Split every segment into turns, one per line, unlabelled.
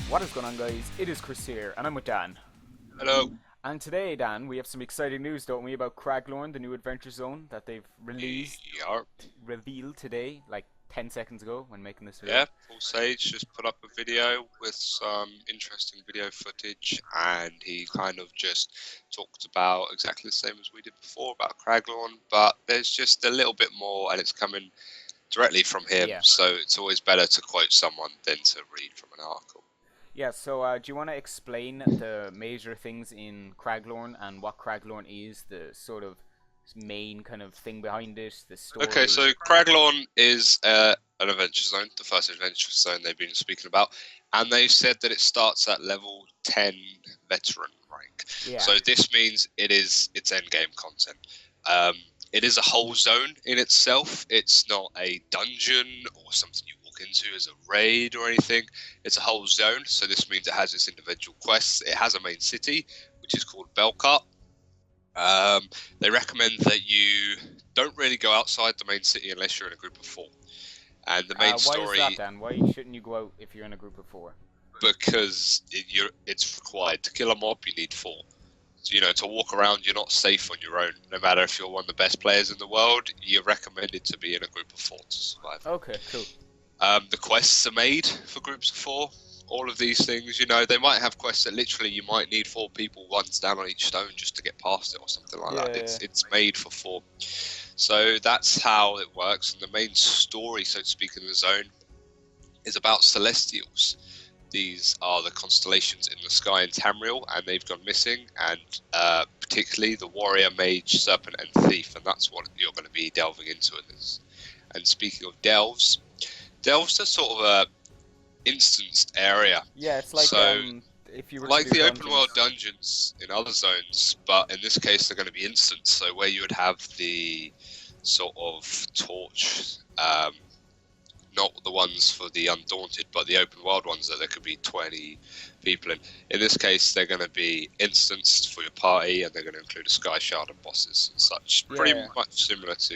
What is going on, guys? It is Chris here, and I'm with Dan.
Hello.
And today, Dan, we have some exciting news, don't we, about Craglorn, the new adventure zone that they've released,
Yeah,
revealed today, like 10 seconds ago when making this video.
yeah. Paul Sage just put up a video with some interesting video footage, and he kind of just talked about exactly the same as we did before about Craglorn, but there's just a little bit more, and it's coming directly from him.
Yeah.
So it's always better to quote someone than to read from an article.
Yeah, so do you want to explain the major things in Craglorn and what Craglorn is, the sort of main kind of thing behind it, the
Okay,
story?
so Craglorn is an adventure zone, the first adventure zone they've been speaking about, and they said that it starts at level 10 veteran rank.
Yeah.
So this means it's end game content. It is a whole zone in itself. It's not a dungeon or something you walk into as a raid or anything. It's a whole zone. So this means it has its individual quests. It has a main city, which is called Belcart. They recommend that you don't really go outside the main city unless you're in a group of four. And the main
Why is
story,
that, Dan? Why shouldn't you go out if you're in a group of four?
because it's required to kill a mob, you need four. So, to walk around, you're not safe on your own. No matter if you're one of the best players in the world, you're recommended to be in a group of four to survive.
Okay, cool.
The quests are made for groups of four. All of these things, they might have quests that literally you might need four people, one's down on each stone just to get past it or something like that. It's made for four. So that's how it works. And the main story, so to speak, in the zone is about celestials. These are the constellations in the sky in Tamriel, and they've gone missing, and particularly the warrior, mage, serpent, and thief, and that's what you're going to be delving into in this. And speaking of delves are sort of a instanced area.
Yeah, it's like if you were
like
to do
the
dungeons.
open world dungeons in other zones, but in this case they're going to be instance. So where you would have the sort of torch, not the ones for the undaunted, but the open world ones that there could be 20 people in. In this case, they're going to be instanced for your party, and they're going to include a sky shard and bosses and such.
Yeah.
Pretty much similar to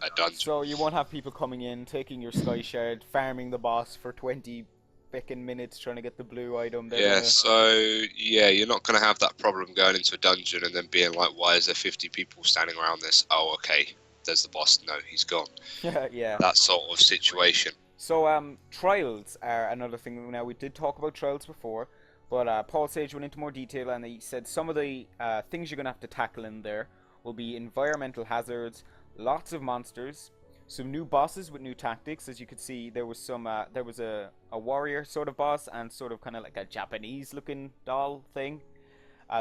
a dungeon.
So you won't have people coming in, taking your sky shard, farming the boss for 20 frickin' minutes trying to get the blue item.
Yeah, so you're not going to have that problem going into a dungeon and then being like, why is there 50 people standing around this? Oh, okay, there's the boss. No, he's gone.
Yeah.
That sort of situation.
So trials are another thing. Now, we did talk about trials before, but Paul Sage went into more detail, and he said some of the things you're going to have to tackle in there will be environmental hazards, lots of monsters, some new bosses with new tactics. As you could see, there was a warrior sort of boss and sort of kind of like a Japanese looking doll thing.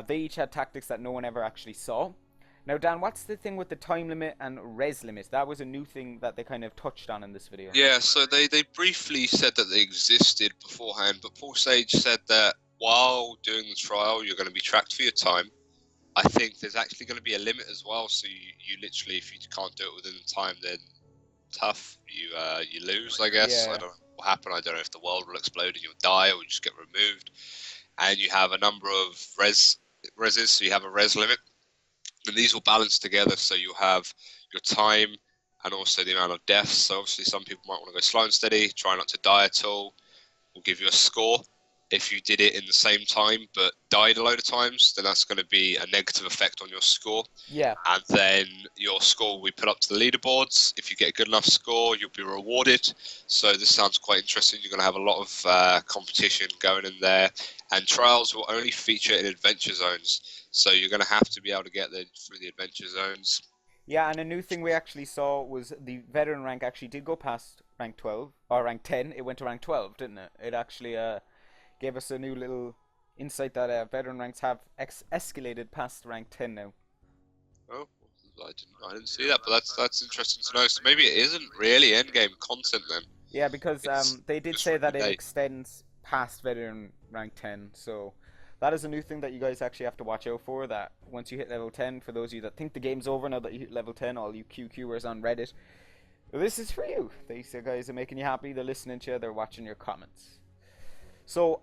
They each had tactics that no one ever actually saw. Now, Dan, what's the thing with the time limit and res limit? That was a new thing that they kind of touched on in this video.
Yeah, so they briefly said that they existed beforehand, but Paul Sage said that while doing the trial, you're going to be tracked for your time. I think there's actually going to be a limit as well, so you literally, if you can't do it within the time, then tough, you lose, I guess.
Yeah.
I don't know what will happen. I don't know if the world will explode and you'll die or just get removed. And you have a number of reses, so you have a res limit. And these will balance together, so you have your time and also the amount of deaths. So obviously some people might want to go slow and steady, try not to die at all. We'll give you a score. If you did it in the same time but died a load of times, then that's going to be a negative effect on your score.
Yeah.
And then your score will be put up to the leaderboards. If you get a good enough score, you'll be rewarded. So this sounds quite interesting. You're going to have a lot of competition going in there. And trials will only feature in adventure zones. So you're going to have to be able to get there through the adventure zones.
Yeah, and a new thing we actually saw was the veteran rank actually did go past rank 12, or rank 10. It went to rank 12, didn't it? It actually gave us a new little insight that veteran ranks have escalated past rank 10 now.
Oh, I didn't see that, but that's interesting to know. So maybe it isn't really endgame content then.
Yeah, because they did
just
say that it
day.
extends past veteran rank 10, so that is a new thing that you guys actually have to watch out for, that once you hit level 10, for those of you that think the game's over now that you hit level 10, all you QQers on Reddit, this is for you. These guys are making you happy, they're listening to you, they're watching your comments. So,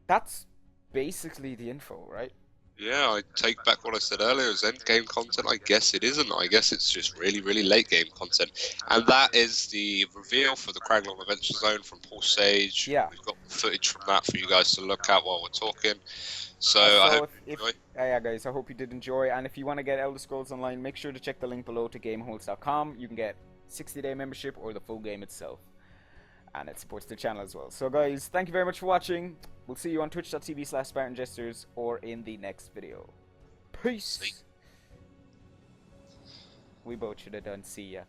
that's basically the info, right?
Yeah, I take back what I said earlier. Is end game content? I guess it isn't. I guess it's just really, really late game content. And that is the reveal for the Craglorn Adventure Zone from Paul Sage.
Yeah.
We've got footage from that for you guys to look at while we're talking. So I
So
hope
if,
you enjoy.
yeah, guys, I hope you did enjoy. And if you want to get Elder Scrolls Online, make sure to check the link below to gameholes.com. You can get 60-day membership or the full game itself. And it supports the channel as well. So guys, thank you very much for watching. We'll see you on twitch.tv/Spartanjesters or in the next video. Peace!
See.
We both should have done see ya.